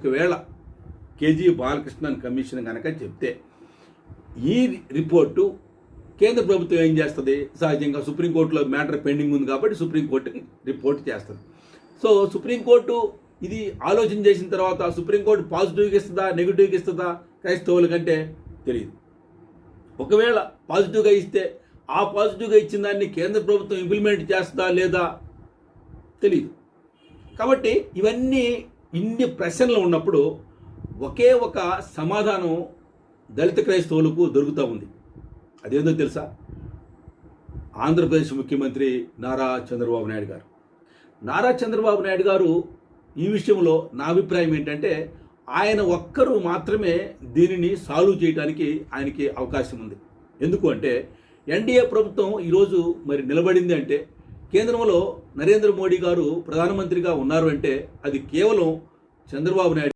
ఒకవేళ KG Balakrishnan commission కనుక చెప్తే ఈ రిపోర్టు కేంద్ర ప్రభుత్వం ఏం చేస్తుంది? సహజంగా సుప్రీంకోర్టులో మ్యాటర్ పెండింగ్ ఉంది కాబట్టి సుప్రీంకోర్టుకి రిపోర్ట్ చేస్తుంది. సో సుప్రీంకోర్టు ఇది ఆలోచన చేసిన తర్వాత సుప్రీంకోర్టు పాజిటివ్గా ఇస్తుందా నెగిటివ్గా ఇస్తుందా క్రైస్తవుల కంటే తెలియదు. ఒకవేళ పాజిటివ్గా ఇస్తే ఆ పాజిటివ్గా ఇచ్చిన దాన్ని కేంద్ర ప్రభుత్వం ఇంప్లిమెంట్ చేస్తుందా లేదా తెలియదు. కాబట్టి ఇన్ని ప్రశ్నలు ఉన్నప్పుడు ఒకే ఒక సమాధానం దళిత క్రైస్తవులకు దొరుకుతూ ఉంది. అదేందో తెలుసా? ఆంధ్రప్రదేశ్ ముఖ్యమంత్రి నారా చంద్రబాబు నాయుడు గారు. నారా చంద్రబాబు నాయుడు గారు ఈ విషయంలో నా అభిప్రాయం ఏంటంటే ఆయన ఒక్కరు మాత్రమే దీనిని సాల్వ్ చేయడానికి ఆయనకి అవకాశం ఉంది. ఎందుకు అంటే ఎన్డీఏ ప్రభుత్వం ఈరోజు మరి నిలబడింది అంటే కేంద్రంలో నరేంద్ర మోడీ గారు ప్రధానమంత్రిగా ఉన్నారు అంటే అది కేవలం చంద్రబాబు నాయుడు